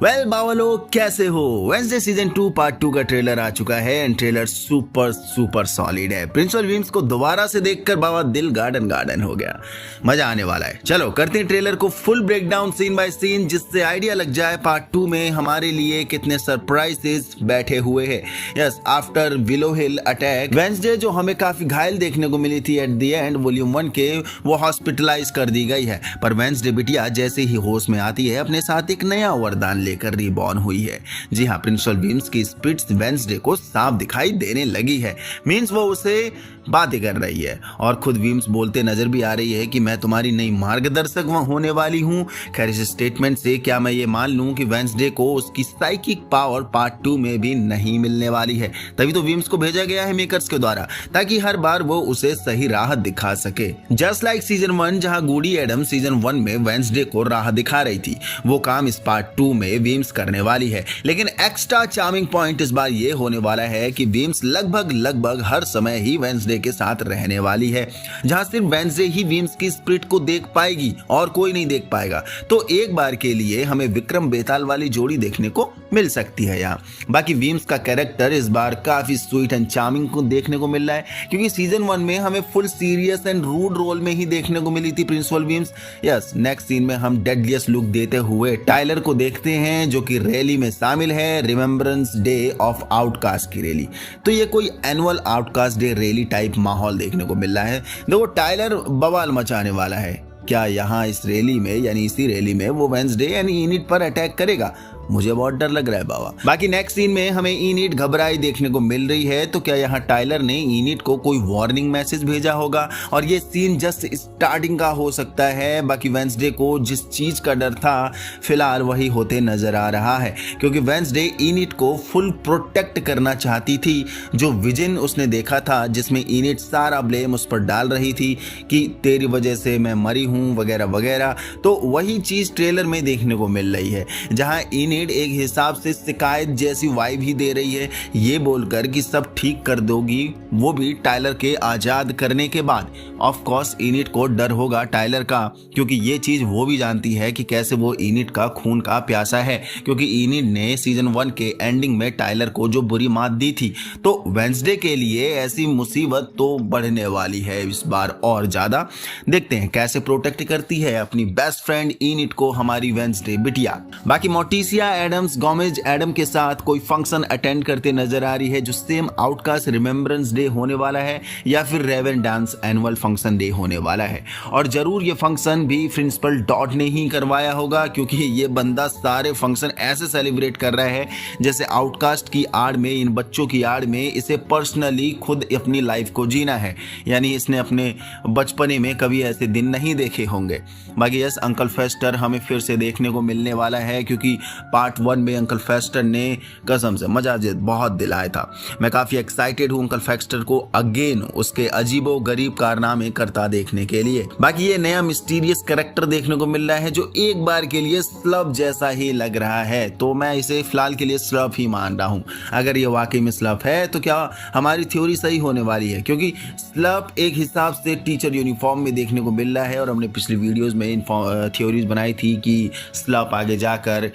Well बावलो कैसे हो। Wednesday season 2 part 2 का ट्रेलर आ चुका है and trailer super super solid है। प्रिंसिपल विम्स को दोबारा से देखकर बाबा दिल गार्डन गार्डन हो गया। मजा आने वाला है। चलो करते हैं ट्रेलर को full breakdown scene by scene, जिससे आइडिया लग जाए पार्ट 2 में हमारे लिए कितने सरप्राइजेस बैठे हुए हैं। यस, आफ्टर विलो हिल अटैक वेंसडे जो हमें काफी घायल देखने को मिली थी एट द एंड वॉल्यूम 1 के, वो हॉस्पिटलाइज कर दी गई है। पर वेंसडे बिटिया जैसे ही होश में आती है अपने साथ एक नया वरदान लेकर रिबॉर्न हुई है। जी हाँ, प्रिंसिपल विम्स की स्पिरिट्स वेंसडे को साफ दिखाई देने लगी है। मींस वो उसे बातें कर रही है और खुद विम्स बोलते नजर भी आ रही है कि मैं तुम्हारी नई मार्गदर्शक होने वाली हूँ। खैर इस स्टेटमेंट से क्या मैं ये मान लूं कि वेंसडे को उसकी साइकिक पावर पार्ट 2 में भी नहीं मिलने वाली है। तभी तो विम्स को भेजा गया है मेकर्स के द्वारा, ताकि हर बार वो उसे सही राह दिखा सके। जस्ट लाइक सीजन 1 जहां गूडी एडम सीजन 1 में वेंसडे को राह दिखा रही थी, वो काम इस पार्ट 2 में विम्स करने वाली है। लेकिन एक्स्ट्रा चार्मिंग पॉइंट इस बार ये होने वाला है कि विम्स लगभग हर समय ही वेंसडे के साथ रहने वाली है, जहां सिर्फ वेंसडे ही विम्स की स्पिरिट को देख पाएगी और कोई नहीं देख पाएगा। तो एक बार के लिए हमें विक्रम बेताल वाली जोड़ी देखने को मिल सकती है यहाँ। बाकी विम्स का कैरेक्टर इस बार काफी स्वीट एंड चार्मिंग को देखने को मिल रहा है, क्योंकि सीजन 1 में हमें full serious and rude role में ही देखने को मिली थी principal Weems. Yes, next scene में हम डेडलिएस्ट लुक देते हुए टाइलर को देखते हैं, जो कि रैली में शामिल है, रिमेम्बरेंस डे ऑफ आउटकास्ट की रैली। तो ये कोई annual outcast day rally type माहौल देखने को मिल रहा है। देखो टाइलर बवाल मचाने वाला है। क्या यहाँ इस रैली में यानी इसी रैली में वो वेंसडे यानी इनिट पर अटैक करेगा? मुझे बहुत डर लग रहा है बाबा। बाकी नेक्स्ट सीन में हमें इनिट घबराई देखने को मिल रही है। तो क्या यहाँ टाइलर ने इनिट को कोई वार्निंग मैसेज भेजा होगा और ये सीन जस्ट स्टार्टिंग का हो सकता है। बाकी वेंसडे को जिस चीज का डर था फिलहाल वही होते नजर आ रहा है, क्योंकि वेंसडे इनिट को फुल प्रोटेक्ट करना चाहती थी। जो विजन उसने देखा था जिसमें इनिट सारा ब्लेम उस पर डाल रही थी कि तेरी वजह से मैं मरी हूँ वगैरह वगैरह, तो वही चीज ट्रेलर में देखने को मिल रही है, जहाँ इनिट एक हिसाब से शिकायत जैसी वाइब ही दे रही है, ये बोलकर कि सब ठीक कर दोगी, वो भी टाइलर के आजाद करने के बाद। ऑफ कोर्स इनिट को डर होगा टाइलर का, क्योंकि ये चीज वो भी जानती है कि कैसे वो इनिट का खून का प्यासा है, क्योंकि इनिट ने सीजन 1 के एंडिंग में टाइलर को जो बुरी मात दी थी। तो वेंसडे के लिए ऐसी मुसीबत तो बढ़ने वाली है इस बार और ज्यादा। देखते हैं कैसे प्रोटेक्ट करती है अपनी बेस्ट फ्रेंड इनिट को हमारी वेंसडे बिटिया। बाकी मोटिसिया एडम्स गोमेज एडम के साथ कोई फंक्शन अटेंड करते नजर आ रही है, जो सेम आउटकास्ट रिमेम्बरेंस डे होने वाला है या फिर रेवन डांस एनुअल फंक्शन डे होने वाला है। और जरूर ये फंक्शन भी प्रिंसिपल डॉट ने ही करवाया होगा, क्योंकि ये बंदा सारे फंक्शन ऐसे सेलिब्रेट कर रहा है जैसे आउटकास्ट की आड़ में, इन बच्चों की आड़ में इसे पर्सनली खुद अपनी लाइफ को जीना है। यानी इसने अपने बचपने में कभी ऐसे दिन नहीं देखे होंगे। बाकी यस, अंकल फेस्टर हमें फिर से देखने को मिलने वाला है, क्योंकि पार्ट 1 में अंकल फेस्टर ने कसम से मजा बहुत दिलाया था। मैं काफी एक्साइटेड हूँ अंकल फेस्टर को अगेन उसके अजीबो गरीब कारनामे करता देखने के लिए। बाकी ये नया मिस्टीरियस कैरेक्टर देखने को मिल रहा है, जो एक बार के लिए स्लब जैसा ही लग रहा है। तो मैं इसे फिलहाल के लिए स्लब ही मान रहा हूँ। अगर ये वाकई में स्लब है तो क्या हमारी थ्योरी सही होने वाली है, क्योंकि स्लब एक हिसाब से टीचर यूनिफॉर्म में देखने को मिल रहा है। और हमने पिछली वीडियोज में थ्योरीज बनाई थी कि स्लब आगे जाकर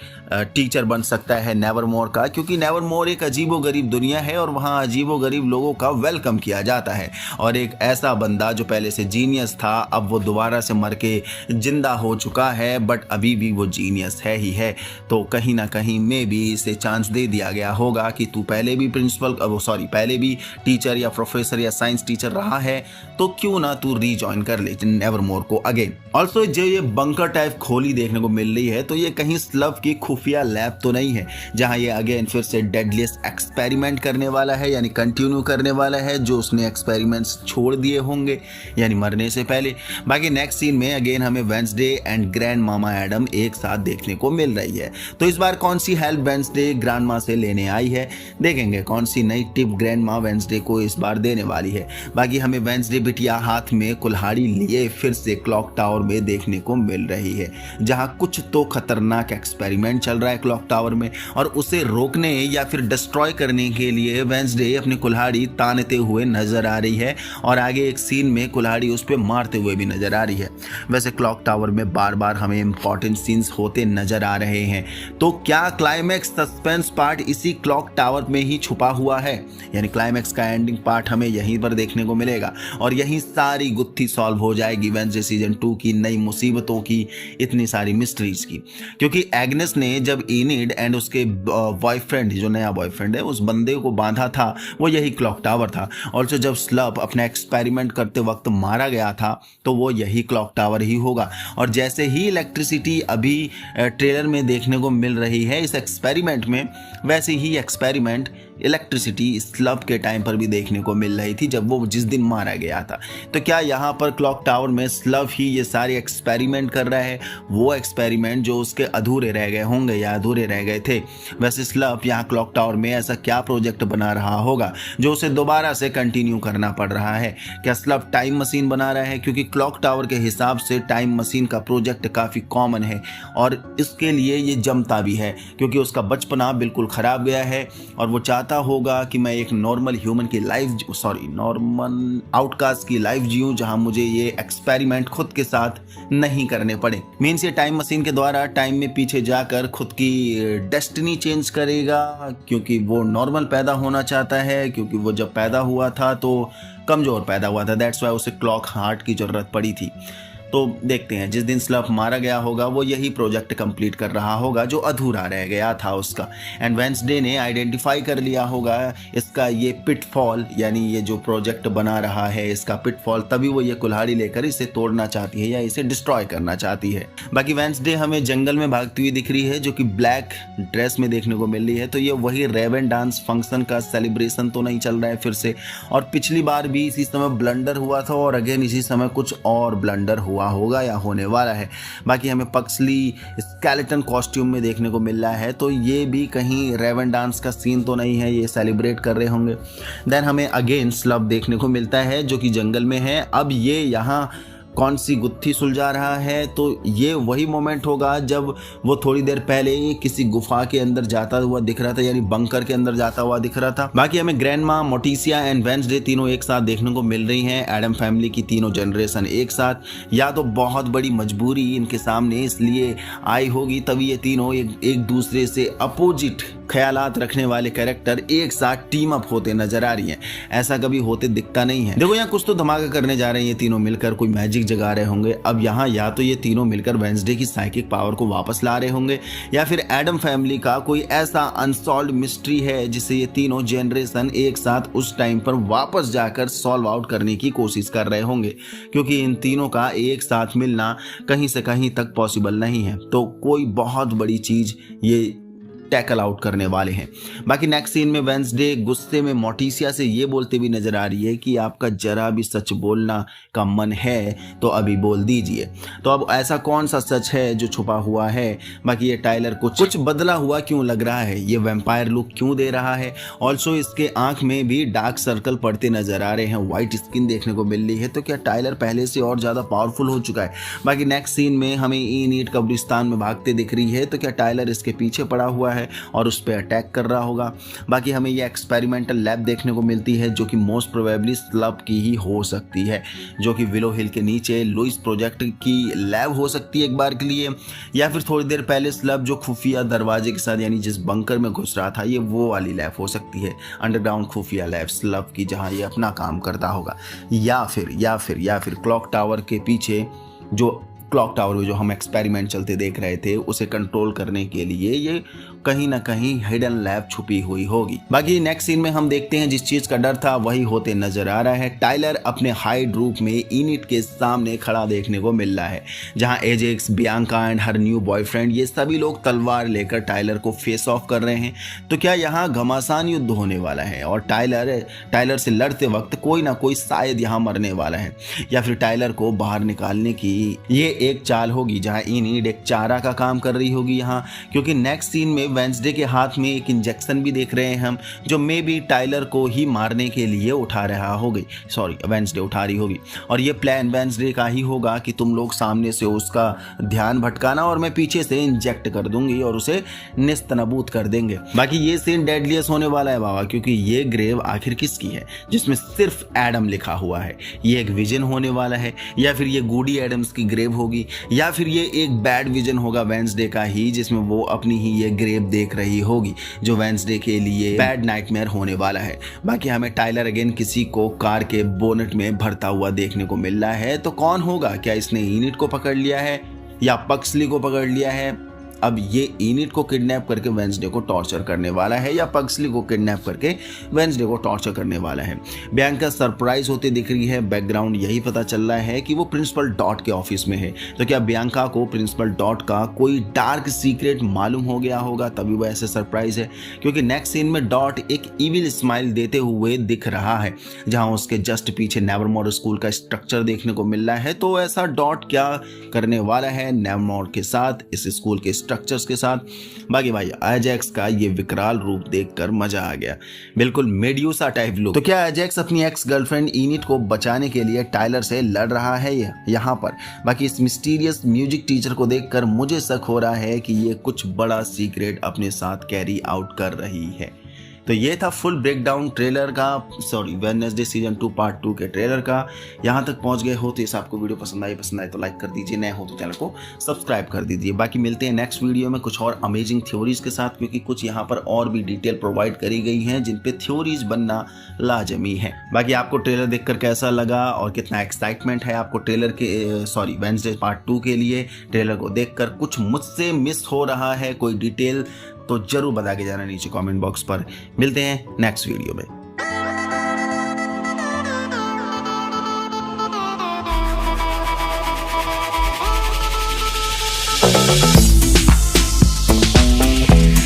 टीचर बन सकता है नेवरमोर का, क्योंकि नेवरमोर एक अजीबो गरीब दुनिया है और वहाँ अजीबो गरीब लोगों का वेलकम किया जाता है। और एक ऐसा बंदा जो पहले से जीनियस था, अब वो दोबारा से मर के जिंदा हो चुका है, बट अभी भी वो जीनियस है ही है। तो कहीं ना कहीं में भी इसे चांस दे दिया गया होगा कि तू पहले भी पहले भी टीचर या प्रोफेसर या साइंस टीचर रहा है, तो क्यों ना तू रीजॉइन कर ले नेवरमोर को अगेन। ऑल्सो जो ये बंकर टाइप खोली देखने को मिल रही है, तो ये कहीं स्लब की खुफिया लैब तो नहीं है, जहां ये अगेन फिर से डेडलिएस्ट एक्सपेरिमेंट करने वाला है, यानी कंटिन्यू करने वाला है जो उसने एक्सपेरिमेंट्स छोड़ दिए होंगे यानी मरने से पहले। बाकी नेक्स्ट सीन में अगेन हमें Wednesday and grand mama Adam एक साथ देखने को मिल रही है। तो इस बार कौन सी हेल्प वेंसडे ग्रैंड माँ से लेने आई है, देखेंगे कौन सी नई टिप ग्रैंड माँ वेंसडे को इस बार देने वाली है। बाकी हमें वेंसडे बिटिया हाथ में कुल्हाड़ी लिए फिर से क्लॉक टावर में देखने को मिल रही है, जहां कुछ तो खतरनाक एक्सपेरिमेंट चल रहा है क्लॉक टावर में, और उसे रोकने या फिर डिस्ट्रॉय करने के लिए वेंसडे अपनी कुल्हाड़ी तानते हुए नजर आ रही है, और आगे एक सीन में कुल्हाड़ी उस पर मारते हुए भी नजर आ रही है। वैसे क्लॉक टावर में बार बार हमें इंपॉर्टेंट सीन्स होते नजर आ रहे हैं, तो क्या क्लाइमैक्स सस्पेंस पार्ट इसी क्लॉक टावर में ही छुपा हुआ है? यानी क्लाइमैक्स का एंडिंग पार्ट हमें यहीं पर देखने को मिलेगा और यहीं सारी गुत्थी सॉल्व हो जाएगी वेडनेसडे सीजन 2 की नई मुसीबतों की, इतनी सारी मिस्ट्रीज की। क्योंकि एग्नेस ने जब एनिड एंड उसके बॉयफ्रेंड, जो नया बॉयफ्रेंड है, उस बंदे को बांधा था, वो यही क्लॉक टावर था। ऑल्सो जब स्लप अपना एक्सपेरिमेंट करते वक्त मारा गया था तो वो यही क्लॉक टावर ही होगा। और जैसे ही इलेक्ट्रिसिटी अभी ट्रेलर में देखने को मिल रही है इस एक्सपेरिमेंट में, वैसे ही एक्सपेरिमेंट इलेक्ट्रिसिटी स्लब के टाइम पर भी देखने को मिल रही थी जब वो जिस दिन मारा गया था। तो क्या यहाँ पर क्लॉक टावर में स्लब ही ये सारे एक्सपेरिमेंट कर रहा है, वो एक्सपेरिमेंट जो उसके अधूरे रह गए होंगे या अधूरे रह गए थे? वैसे स्लब यहाँ क्लॉक टावर में ऐसा क्या प्रोजेक्ट बना रहा होगा जो उसे दोबारा से कंटिन्यू करना पड़ रहा है? क्या स्लब टाइम मशीन बना रहा है? क्योंकि क्लॉक टावर के हिसाब से टाइम मशीन का प्रोजेक्ट काफ़ी कॉमन है और इसके लिए ये जमता भी है, क्योंकि उसका बचपना बिल्कुल ख़राब गया है और वो चाहता होगा कि मैं एक नॉर्मल ह्यूमन की नॉर्मल आउटकास्ट की लाइफ जीऊं, जहां मुझे ये एक्सपेरिमेंट खुद के साथ नहीं करने पड़े। मीन्स ये टाइम मशीन के द्वारा टाइम में पीछे जाकर खुद की डेस्टिनी चेंज करेगा, क्योंकि वो नॉर्मल पैदा होना चाहता है, क्योंकि वो जब पैदा हुआ था तो कमज़ोर पैदा हुआ था, दैट्स वाई उसे क्लॉक हार्ट की ज़रूरत पड़ी थी। तो देखते हैं, जिस दिन स्लफ मारा गया होगा वो यही प्रोजेक्ट कंप्लीट कर रहा होगा जो अधूरा रह गया था उसका। एंड वेडनेसडे ने आइडेंटिफाई कर लिया होगा इसका ये पिटफॉल, यानी ये जो प्रोजेक्ट बना रहा है इसका पिटफॉल, तभी वो ये कुल्हाड़ी लेकर इसे तोड़ना चाहती है या इसे डिस्ट्रॉय करना चाहती है। बाकी वेडनेसडे हमें जंगल में भागती हुई दिख रही है, जो कि ब्लैक ड्रेस में देखने को मिल रही है। तो ये वही रेवन डांस फंक्शन का सेलिब्रेशन तो नहीं चल रहा है फिर से? और पिछली बार भी इसी समय ब्लंडर हुआ था और अगेन इसी समय कुछ और ब्लंडर हुआ होगा या होने वाला है। बाकी हमें पक्सली स्केलेटन कॉस्ट्यूम में देखने को मिल रहा है, तो ये भी कहीं रेवन डांस का सीन तो नहीं है, ये सेलिब्रेट कर रहे होंगे। देन हमें अगेन स्लब देखने को मिलता है जो कि जंगल में है। अब ये यहाँ कौन सी गुत्थी सुलझा रहा है, तो ये वही मोमेंट होगा जब वो थोड़ी देर पहले किसी गुफा के अंदर जाता हुआ दिख रहा था, यानी बंकर के अंदर जाता हुआ दिख रहा था। बाकी हमें ग्रैंडमा, मोर्टिसिया एंड वेडनेसडे तीनों एक साथ देखने को मिल रही हैं। एडम फैमिली की तीनों जनरेशन एक साथ, या तो बहुत बड़ी मजबूरी इनके सामने इसलिए आई होगी तभी ये तीनों एक दूसरे से अपोजिट ख्यालात रखने वाले कैरेक्टर एक साथ टीम अप होते नजर आ रही हैं। ऐसा कभी होते दिखता नहीं है। देखो यहाँ कुछ तो धमाका करने जा रहे हैं ये तीनों मिलकर, कोई मैजिक जगा रहे होंगे। अब यहाँ या तो ये तीनों मिलकर वेडनेसडे की साइकिक पावर को वापस ला रहे होंगे, या फिर एडम फैमिली का कोई ऐसा अनसॉल्व्ड मिस्ट्री है जिसे ये तीनों जनरेशन एक साथ उस टाइम पर वापस जाकर सॉल्व आउट करने की कोशिश कर रहे होंगे, क्योंकि इन तीनों का एक साथ मिलना कहीं से कहीं तक पॉसिबल नहीं है। तो कोई बहुत बड़ी चीज ये टैकल आउट करने वाले हैं। बाकी नेक्स्ट सीन में वेडनेसडे गुस्से में मोर्टिसिया से ये बोलते भी नजर आ रही है कि आपका जरा भी सच बोलना का मन है तो अभी बोल दीजिए। तो अब ऐसा कौन सा सच है जो छुपा हुआ है? बाकी ये टाइलर कुछ बदला हुआ क्यों लग रहा है, ये वैम्पायर लुक क्यों दे रहा है? ऑल्सो इसके आंख में भी डार्क सर्कल पड़ते नजर आ रहे हैं, व्हाइट स्किन देखने को मिल रही है। तो क्या टाइलर पहले से और ज्यादा पावरफुल हो चुका है? बाकी नेक्स्ट सीन में हमें एनिड कब्रिस्तान में भागते दिख रही है, तो क्या टाइलर इसके पीछे पड़ा हुआ है और उस पर अटैक कर रहा होगा? बाकी हमें ये एक्सपेरिमेंटल लैब देखने को मिलती है जो कि मोस्ट प्रोबेबली स्लब की ही हो सकती है, जो कि विलो हिल के नीचे लुइस प्रोजेक्ट की लैब हो सकती है एक बार के लिए, या फिर थोड़ी देर पहले स्लब जो खुफिया दरवाजे के साथ यानी जिस बंकर में घुस रहा था ये वो वाली लैब हो सकती है, अंडरग्राउंड खुफिया लैब स्लब की, जहां ये अपना काम करता होगा। या फिर क्लॉक टावर के पीछे जो क्लॉक टावर में जो हम एक्सपेरिमेंट चलते देख रहे थे उसे कंट्रोल करने के लिए ये कहीं ना कहीं हिडन लैब छुपी हुई होगी। बाकी नेक्स्ट सीन में हम देखते हैं जिस चीज का डर था वही होते नजर आ रहा है। टाइलर अपने हाइड रूप में इनिट के सामने खड़ा देखने को मिल रहा है, जहां Ajax, Bianca and her new boyfriend ये सभी लोग तलवार लेकर टाइलर को फेस ऑफ कर रहे हैं। तो क्या यहाँ घमासान युद्ध होने वाला है और टाइलर से लड़ते वक्त कोई ना कोई शायद यहाँ मरने वाला है, या फिर टाइलर को बाहर निकालने की ये एक चाल होगी जहां इनिट एक चारा का काम कर रही होगी यहाँ? क्योंकि नेक्स्ट सीन में वेंसडे के हाथ में एक इंजेक्शन भी देख रहे हैं हम, जो मे बी टाइलर को ही मारने के लिए उठा रहा होगी, सॉरी वेंसडे उठा रही होगी। और ये प्लान वेंसडे का ही होगा कि तुम लोग सामने से उसका ध्यान भटकाना और मैं पीछे से इंजेक्ट कर दूंगी और उसे निस्तनाबूद कर देंगे। बाकी ये सीन डेडलियस होने वाला है बाबा, क्योंकि ये ग्रेव आखिर किसकी है जिसमें सिर्फ एडम लिखा हुआ है। ये एक विजन होने वाला है, या फिर ये गूडी एडम्स की ग्रेव होगी, या फिर ये एक बैड विजन होगा वेंसडे का ही, जिसमें वो अपनी ही ये ग्रेव देख रही होगी, जो वेंसडे के लिए बैड नाइटमेयर होने वाला है। बाकी हमें टाइलर अगेन किसी को कार के बोनेट में भरता हुआ देखने को मिल रहा है, तो कौन होगा? क्या इसने इनिट को पकड़ लिया है या पक्सली को पकड़ लिया है? अब ये इनिट को किडनैप करके वेंसडे को टॉर्चर करने वाला है या पक्सली को किडनैप करके वेंसडे को टॉर्चर करने वाला है। बियांका सरप्राइज होते दिख रही है, बैकग्राउंड यही पता चल रहा है कि वो प्रिंसिपल डॉट के ऑफिस में है। तो क्या बियांका को प्रिंसिपल डॉट का कोई डार्क सीक्रेट मालूम हो गया होगा, तभी वो ऐसे सरप्राइज है? क्योंकि नेक्स्ट सीन में डॉट एक इविल स्माइल देते हुए दिख रहा है, जहां उसके जस्ट पीछे नेवरमोर स्कूल का स्ट्रक्चर देखने को मिल रहा है। तो ऐसा डॉट क्या करने वाला है नेवरमोर के साथ, इस स्कूल के स्ट्रक्चर्स के साथ? बाकी भाई एजेक्स का ये विकराल रूप देखकर मजा आ गया, बिल्कुल मेड्यूसा टाइप लुक। तो क्या एजेक्स अपनी एक्स गर्लफ्रेंड इनिट को बचाने के लिए टाइलर से लड़ रहा है यहाँ पर? बाकी इस मिस्टीरियस म्यूजिक टीचर को देखकर मुझे शक हो रहा है कि ये कुछ बड़ा सीक्रेट अपने साथ कैरी आउट कर रही है। तो ये था फुल ब्रेकडाउन ट्रेलर का, सॉरी वेडनेसडे सीजन 2 पार्ट 2 के ट्रेलर का। यहाँ तक पहुँच गए हो तो इस आपको वीडियो पसंद आए तो लाइक कर दीजिए, नए हो तो चैनल को सब्सक्राइब कर दीजिए। बाकी मिलते हैं नेक्स्ट वीडियो में कुछ और अमेजिंग थ्योरीज के साथ, क्योंकि कुछ यहाँ पर और भी डिटेल प्रोवाइड करी गई हैं जिन पे थ्योरीज बनना लाजमी है। बाकी आपको ट्रेलर देखकर कैसा लगा और कितना एक्साइटमेंट है आपको ट्रेलर के, सॉरी वेडनेसडे पार्ट 2 के लिए? ट्रेलर को देखकर कुछ मुझसे मिस हो रहा है कोई डिटेल तो जरूर बता के जाना नीचे कमेंट बॉक्स पर। मिलते हैं नेक्स्ट वीडियो में।